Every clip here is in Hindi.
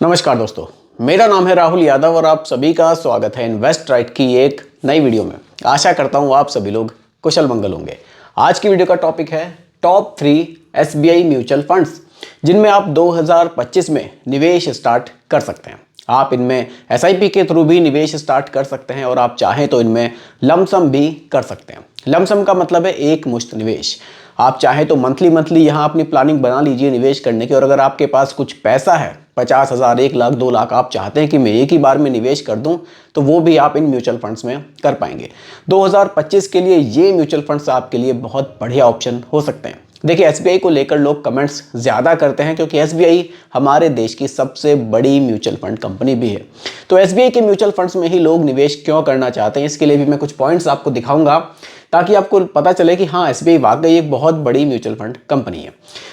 नमस्कार दोस्तों, मेरा नाम है राहुल यादव और आप सभी का स्वागत है इन्वेस्ट राइट की एक नई वीडियो में। आशा करता हूँ आप सभी लोग कुशल मंगल होंगे। आज की वीडियो का टॉपिक है टॉप 3 एसबीआई म्यूचुअल फंड्स जिनमें आप 2025 में निवेश स्टार्ट कर सकते हैं। आप इनमें एसआईपी के थ्रू भी निवेश स्टार्ट कर सकते हैं और आप चाहें तो इनमें लमसम भी कर सकते हैं। लमसम का मतलब है एक मुश्त निवेश। आप चाहें तो मंथली यहाँ अपनी प्लानिंग बना लीजिए निवेश करने की, और अगर आपके पास कुछ पैसा है 50,000, 1 लाख, 2 लाख, आप चाहते हैं कि मैं एक ही बार में निवेश कर दूं, तो वो भी आप इन म्यूचुअल फंड्स में कर पाएंगे। 2025 के लिए ये म्यूचुअल फंड्स आपके लिए बहुत बढ़िया ऑप्शन हो सकते हैं। देखिए, एसबीआई को लेकर लोग कमेंट्स ज़्यादा करते हैं क्योंकि एसबीआई हमारे देश की सबसे बड़ी म्यूचुअल फंड कंपनी भी है। तो एसबीआई के म्यूचुअल फंड्स में ही लोग निवेश क्यों करना चाहते हैं, इसके लिए भी मैं कुछ पॉइंट्स आपको दिखाऊंगा ताकि आपको पता चले कि हाँ, एसबीआई वाकई एक बहुत बड़ी म्यूचुअल फंड कंपनी है।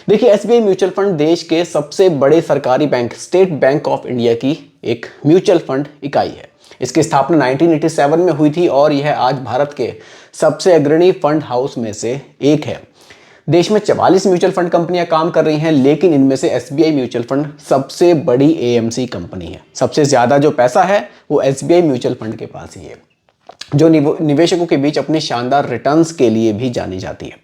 देखिए, एसबीआई म्यूचुअल फंड देश के सबसे बड़े सरकारी bank state bank of India की एक म्यूचुअल फंड इकाई है। इसकी स्थापना 1987 में हुई थी और यह आज भारत के सबसे अग्रणी फंड हाउस में से एक है। देश में 44 म्यूचुअल फंड कंपनियां काम कर रही हैं, लेकिन इनमें से एसबीआई म्यूचुअल फंड सबसे बड़ी एएमसी कंपनी है। सबसे ज्यादा जो पैसा है वो एसबीआई म्यूचुअल फंड के पास ही है, जो निवेशकों के बीच अपने शानदार रिटर्न्स के लिए भी जानी जाती है।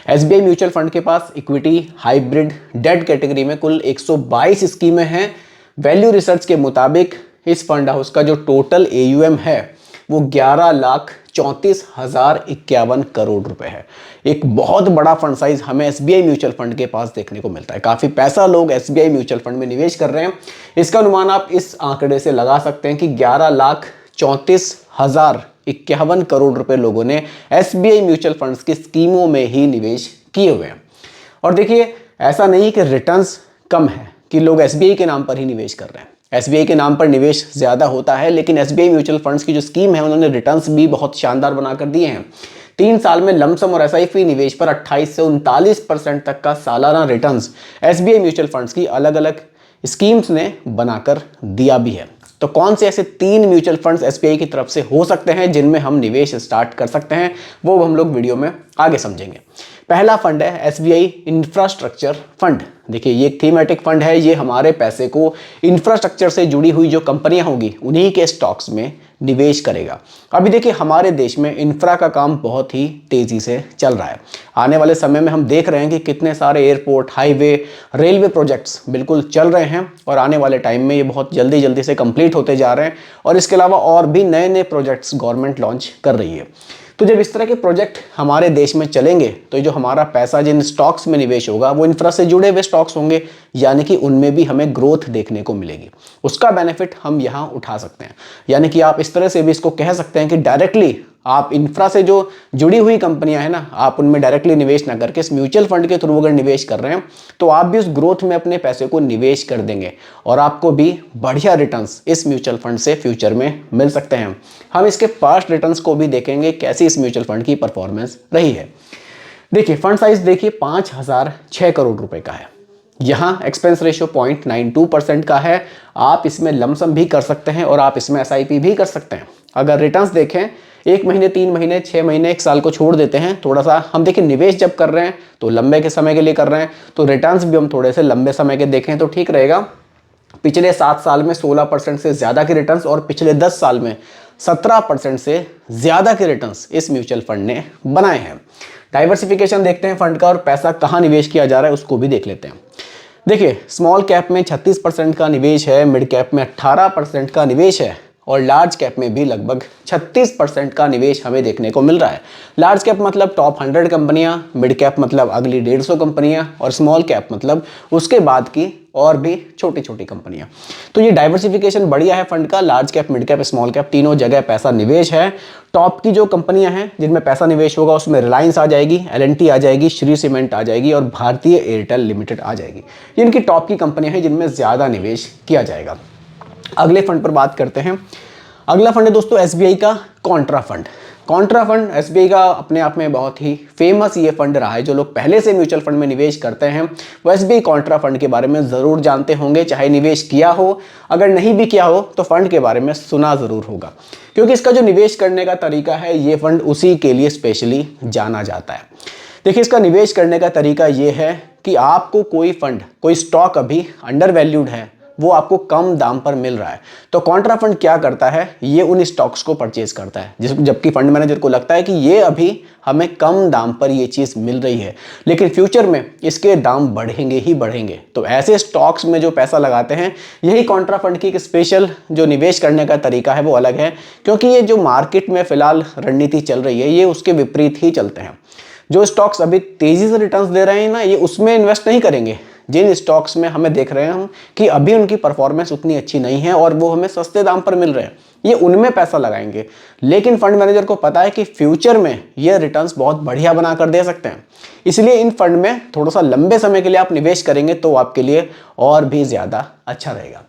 एसबीआई म्यूचुअल फंड के पास इक्विटी, हाइब्रिड, डेट कैटेगरी में कुल 122 स्कीमें हैं। वैल्यू रिसर्च के मुताबिक इस फंड हाउस का जो टोटल एयूएम है वो 11,34,051 करोड़ रुपए है। एक बहुत बड़ा फंड साइज हमें एसबीआई म्यूचुअल फंड के पास देखने को मिलता है। काफी पैसा लोग एसबीआई म्यूचुअल फंड में निवेश कर रहे हैं। इसका अनुमान आप इस आंकड़े से लगा सकते हैं कि 11,34,051 करोड़ रुपए लोगों ने एसबीआई म्यूचुअल फंड्स की स्कीमों में ही निवेश किए हुए हैं। और देखिए, ऐसा नहीं कि रिटर्न्स कम है कि लोग एसबीआई के नाम पर ही निवेश कर रहे हैं। एसबीआई के नाम पर निवेश ज्यादा होता है, लेकिन एसबीआई म्यूचुअल फंड्स की जो स्कीम है उन्होंने रिटर्न्स भी बहुत शानदार बनाकर दिए हैं। 3 साल में लमसम और एसआईपी निवेश पर 28 से 39% तक का सालाना रिटर्न्स एसबीआई म्यूचुअल फंड्स की अलग अलग स्कीम्स ने बनाकर दिया भी है। तो कौन से ऐसे 3 म्यूचुअल फंड्स एसबीआई की तरफ से हो सकते हैं जिनमें हम निवेश स्टार्ट कर सकते हैं, वो हम लोग वीडियो में आगे समझेंगे। पहला फंड है एसबीआई इंफ्रास्ट्रक्चर फंड। देखिए, ये एक थीमेटिक फंड है। ये हमारे पैसे को इंफ्रास्ट्रक्चर से जुड़ी हुई जो कंपनियां होंगी उन्हीं के स्टॉक्स में निवेश करेगा। अभी देखिए, हमारे देश में इंफ्रा का काम बहुत ही तेजी से चल रहा है। आने वाले समय में हम देख रहे हैं कि कितने सारे एयरपोर्ट, हाईवे, रेलवे प्रोजेक्ट्स बिल्कुल चल रहे हैं और आने वाले टाइम में ये बहुत जल्दी जल्दी से कंप्लीट होते जा रहे हैं। और इसके अलावा और भी नए नए प्रोजेक्ट्स गवर्नमेंट लॉन्च कर रही है। तो जब इस तरह के प्रोजेक्ट हमारे देश में चलेंगे तो जो हमारा पैसा जिन स्टॉक्स में निवेश होगा वो इंफ्रा से जुड़े हुए स्टॉक्स होंगे, यानी कि उनमें भी हमें ग्रोथ देखने को मिलेगी। उसका बेनिफिट हम यहाँ उठा सकते हैं। यानी कि आप इस तरह से भी इसको कह सकते हैं कि डायरेक्टली आप इंफ्रा से जो जुड़ी हुई कंपनियां हैं ना, आप उनमें डायरेक्टली निवेश ना करके इस म्यूचुअल फंड के थ्रू अगर निवेश कर रहे हैं तो आप भी उस ग्रोथ में अपने पैसे को निवेश कर देंगे और आपको भी बढ़िया रिटर्न्स इस म्यूचुअल फंड से फ्यूचर में मिल सकते हैं। हम इसके पास्ट रिटर्न्स को भी देखेंगे, कैसी इस म्यूचुअल फंड की परफॉर्मेंस रही है। देखिए, फंड साइज देखिए 5,006 करोड़ रुपए का है। यहाँ एक्सपेंस रेशियो 0.92% का है। आप इसमें लमसम भी कर सकते हैं और आप इसमें एसआईपी भी कर सकते हैं। अगर रिटर्न्स देखें, 1 महीने, 3 महीने, 6 महीने, 1 साल को छोड़ देते हैं, थोड़ा सा हम देखिए निवेश जब कर रहे हैं तो लंबे के समय के लिए कर रहे हैं, तो रिटर्न्स भी हम थोड़े से लंबे समय के देखें तो ठीक रहेगा। पिछले 7 साल में 16% से ज्यादा के रिटर्न्स और पिछले 10 साल में 17% से ज्यादा के रिटर्न्स इस म्यूचुअल फंड ने बनाए हैं। डाइवर्सिफिकेशन देखते हैं फंड का और पैसा कहाँ निवेश किया जा रहा है उसको भी देख लेते हैं। देखिए, स्मॉल कैप में 36% का निवेश है, मिड कैप में 18% का निवेश है और लार्ज कैप में भी लगभग 36% का निवेश हमें देखने को मिल रहा है। लार्ज कैप मतलब टॉप 100 कंपनियां, मिड कैप मतलब अगली 150 कंपनियां और स्मॉल कैप मतलब उसके बाद की और भी छोटी छोटी कंपनियां। तो ये डाइवर्सिफिकेशन बढ़िया है फंड का। Large cap, mid cap, small cap तीनों जगह पैसा निवेश है। टॉप की जो कंपनियां हैं जिनमें पैसा निवेश होगा उसमें रिलायंस आ जाएगी, एल&टी आ जाएगी, श्री सीमेंट आ जाएगी और भारतीय एयरटेल लिमिटेड आ जाएगी। ये इनकी टॉप की कंपनियां हैं जिनमें ज्यादा निवेश किया जाएगा। अगले फंड पर बात करते हैं। अगला फंड है दोस्तों एसबीआई का Contra fund. Contra fund SBI का अपने आप में बहुत ही फेमस ये फंड रहा है। जो लोग पहले से म्यूचुअल फंड में निवेश करते हैं वो एसबीआई कॉन्ट्रा फंड के बारे में जरूर जानते होंगे, चाहे निवेश किया हो, अगर नहीं भी किया हो तो फंड के बारे में सुना जरूर होगा, क्योंकि इसका जो निवेश करने का तरीका है ये फंड उसी के लिए स्पेशली जाना जाता है। देखिए, इसका निवेश करने का तरीका ये है कि आपको कोई फंड, कोई स्टॉक अभी अंडर वैल्यूड है वो आपको कम दाम पर मिल रहा है। तो कॉन्ट्रा फंड क्या करता है, ये उन स्टॉक्स को परचेज करता है जबकि फंड मैनेजर को लगता है कि ये अभी हमें कम दाम पर ये चीज़ मिल रही है, लेकिन फ्यूचर में इसके दाम बढ़ेंगे ही बढ़ेंगे। तो ऐसे स्टॉक्स में जो पैसा लगाते हैं, यही कॉन्ट्रा फंड की एक स्पेशल जो निवेश करने का तरीका है वो अलग है, क्योंकि ये जो मार्केट में फिलहाल रणनीति चल रही है ये उसके विपरीत ही चलते हैं। जो स्टॉक्स अभी तेजी से रिटर्न्स दे रहे हैं ना, ये उसमें इन्वेस्ट नहीं करेंगे। जिन स्टॉक्स में हमें देख रहे हैं हम कि अभी उनकी परफॉर्मेंस उतनी अच्छी नहीं है और वो हमें सस्ते दाम पर मिल रहे हैं, ये उनमें पैसा लगाएंगे। लेकिन फंड मैनेजर को पता है कि फ्यूचर में ये रिटर्न्स बहुत बढ़िया बना कर दे सकते हैं, इसलिए इन फंड में थोड़ा सा लंबे समय के लिए आप निवेश करेंगे तो आपके लिए और भी ज़्यादा अच्छा रहेगा।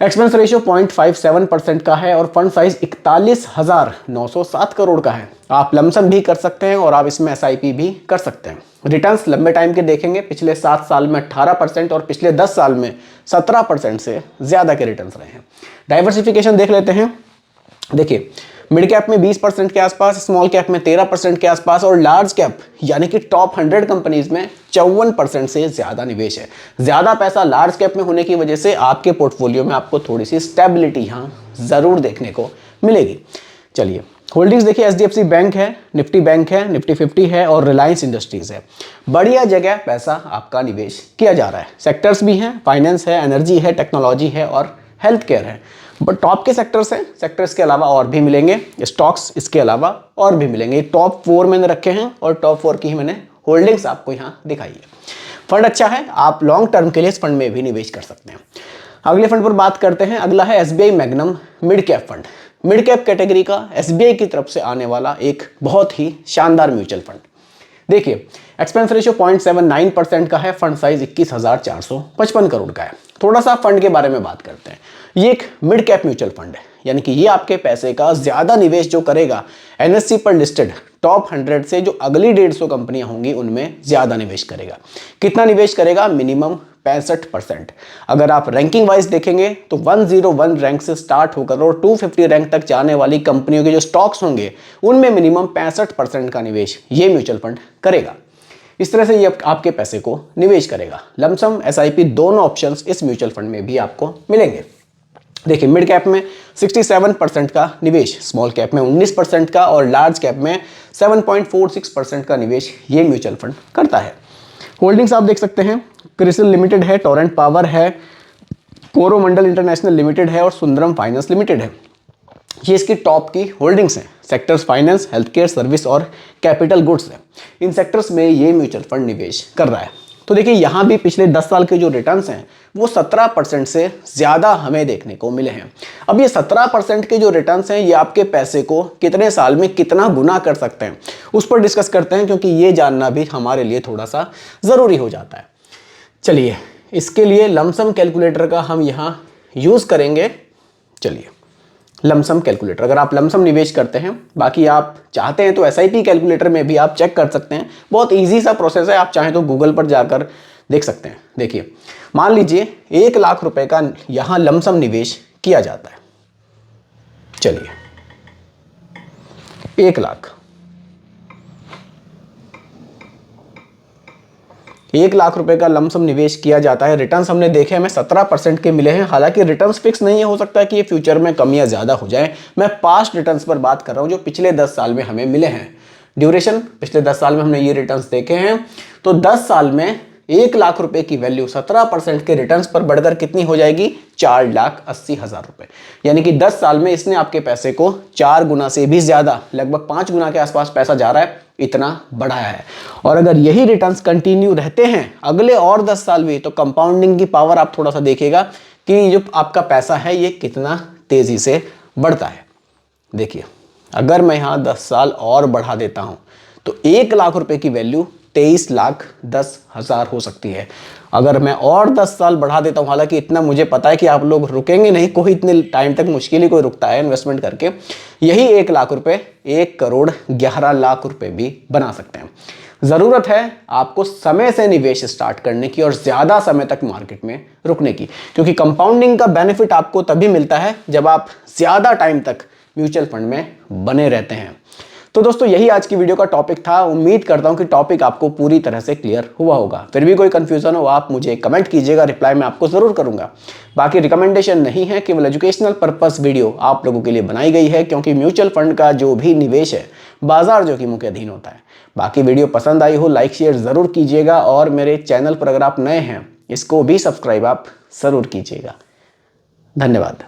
एक्सपेंस रेशियो 0.57% का है और फंड साइज 41,907 करोड़ का है। आप लमसम भी कर सकते हैं और आप इसमें SIP भी कर सकते हैं। रिटर्न्स लंबे टाइम के देखेंगे, पिछले 7 साल में 18% और पिछले 10 साल में 17% से ज़्यादा के रिटर्न्स रहे हैं। डाइवर्सिफिकेशन देख लेते हैं। देखिए, मिड कैप में 20% के आसपास, स्मॉल कैप में 13% के आसपास और लार्ज कैप यानी कि टॉप 100 कंपनीज में 54% से ज़्यादा निवेश है। ज़्यादा पैसा लार्ज कैप में होने की वजह से आपके पोर्टफोलियो में आपको थोड़ी सी स्टेबिलिटी यहाँ ज़रूर देखने को मिलेगी। चलिए, होल्डिंग्स देखिए, HDFC बैंक है, निफ्टी बैंक है, निफ्टी 50 है और रिलायंस इंडस्ट्रीज़ है। बढ़िया जगह पैसा आपका निवेश किया जा रहा है। सेक्टर्स भी हैं, फाइनेंस है, एनर्जी है, टेक्नोलॉजी है और हेल्थ केयर है। बट टॉप के सेक्टर्स हैं, सेक्टर्स के अलावा और भी मिलेंगे, स्टॉक्स इसके अलावा और भी मिलेंगे। टॉप 4 मैंने रखे हैं और टॉप 4 की ही मैंने होल्डिंग्स आपको यहाँ दिखाई है। फंड अच्छा है, आप लॉन्ग टर्म के लिए इस फंड में भी निवेश कर सकते हैं। अगले फंड पर बात करते हैं। अगला है SBI magnum mid cap fund. Mid cap category का SBI की तरफ से आने वाला एक बहुत ही शानदार म्यूचुअल फंड। देखिए, एक्सपेंस रेशियो 0.79% का है, फंड साइज 21,455 करोड़ का है। थोड़ा सा फंड के बारे में बात करते हैं। ये एक मिड कैप म्यूचुअल फंड है, यानी कि ये आपके पैसे का ज़्यादा निवेश जो करेगा NSE पर लिस्टेड टॉप 100 से जो अगली 150 कंपनियां होंगी उनमें ज़्यादा निवेश करेगा। कितना निवेश करेगा? मिनिमम 65%। अगर आप रैंकिंग वाइज देखेंगे तो 101 रैंक से स्टार्ट होकर और 250 रैंक तक जाने वाली कंपनियों के जो स्टॉक्स होंगे उनमें मिनिमम 65% का निवेश ये म्यूचुअल फंड करेगा। इस तरह से ये आपके पैसे को निवेश करेगा। लमसम SIP दोनों ऑप्शंस इस म्यूचुअल फंड में भी आपको मिलेंगे। देखिए, मिड कैप में 67% का निवेश, स्मॉल कैप में 19% का और लार्ज कैप में 7.46% का निवेश ये म्यूचुअल फंड करता है। होल्डिंग्स आप देख सकते हैं, क्रिसिल लिमिटेड है, टोरेंट पावर है, कोरोमंडल इंटरनेशनल लिमिटेड है और सुंदरम फाइनेंस लिमिटेड है। ये इसकी टॉप की होल्डिंग्स हैं। Sectors finance, health care, service और कैपिटल गुड्स है। इन सेक्टर्स में ये म्यूचुअल फंड निवेश कर रहा है। तो देखिए, यहाँ भी पिछले 10 साल के जो रिटर्न्स हैं वो 17% से ज़्यादा हमें देखने को मिले हैं। अब ये 17% के जो रिटर्न्स हैं ये आपके पैसे को कितने साल में कितना गुना कर सकते हैं उस पर डिस्कस करते हैं, क्योंकि ये जानना भी हमारे लिए थोड़ा सा ज़रूरी हो जाता है। चलिए, इसके लिए लमसम कैलकुलेटर का हम यहाँ यूज़ करेंगे। चलिए, लमसम कैलकुलेटर, अगर आप लमसम निवेश करते हैं, बाकी आप चाहते हैं तो SIP कैलकुलेटर में भी आप चेक कर सकते हैं। बहुत इजी सा प्रोसेस है, आप चाहें तो गूगल पर जाकर देख सकते हैं। देखिए, मान लीजिए 1 लाख रुपए का यहाँ लमसम निवेश किया जाता है। चलिए, 1 लाख, 1 लाख रुपए का लमसम निवेश किया जाता है। रिटर्न्स हमने देखे हमें 17% के मिले हैं। हालांकि रिटर्न्स फिक्स नहीं है, हो सकता है कि ये फ्यूचर में कम या ज़्यादा हो जाए। मैं पास्ट रिटर्न्स पर बात कर रहा हूँ जो पिछले 10 साल में हमें मिले हैं। ड्यूरेशन, पिछले 10 साल में हमने ये रिटर्न्स देखे हैं। तो 10 साल में 1 लाख रुपए की वैल्यू 17% के रिटर्न्स पर बढ़कर कितनी हो जाएगी? 4,80,000 रुपए। यानी कि 10 साल में इसने आपके पैसे को 4 गुना से भी ज़्यादा, लगभग 5 गुना के आसपास पैसा जा रहा है, इतना बढ़ाया है। और अगर यही रिटर्न्स कंटिन्यू रहते हैं अगले और 10 साल भी, तो कंपाउंडिंग की पावर आप थोड़ा सा देखिएगा कि जो आपका पैसा है ये कितना तेजी से बढ़ता है। देखिए, अगर मैं यहाँ 10 साल और बढ़ा देता हूँ तो 1 लाख रुपए की वैल्यू 23,10,000 हो सकती है। अगर मैं और 10 साल बढ़ा देता हूँ, हालांकि इतना मुझे पता है कि आप लोग रुकेंगे नहीं, कोई इतने टाइम तक मुश्किल ही कोई रुकता है इन्वेस्टमेंट करके, यही 1 लाख रुपए 1,11,00,000 रुपए भी बना सकते हैं। ज़रूरत है आपको समय से निवेश स्टार्ट करने की और ज़्यादा समय तक मार्केट में रुकने की, क्योंकि कंपाउंडिंग का बेनिफिट आपको तभी मिलता है जब आप ज़्यादा टाइम तक म्यूचुअल फंड में बने रहते हैं। तो दोस्तों यही आज की वीडियो का टॉपिक था। उम्मीद करता हूं कि टॉपिक आपको पूरी तरह से क्लियर हुआ होगा। फिर भी कोई कंफ्यूजन हो आप मुझे कमेंट कीजिएगा, रिप्लाई मैं आपको जरूर करूंगा। बाकी रिकमेंडेशन नहीं है, केवल एजुकेशनल पर्पस वीडियो आप लोगों के लिए बनाई गई है, क्योंकि म्यूचुअल फंड का जो भी निवेश है बाजार जोखिमों के अधीन होता है। बाकी वीडियो पसंद आई हो लाइक शेयर जरूर कीजिएगा, और मेरे चैनल पर अगर आप नए हैं इसको भी सब्सक्राइब आप जरूर कीजिएगा। धन्यवाद।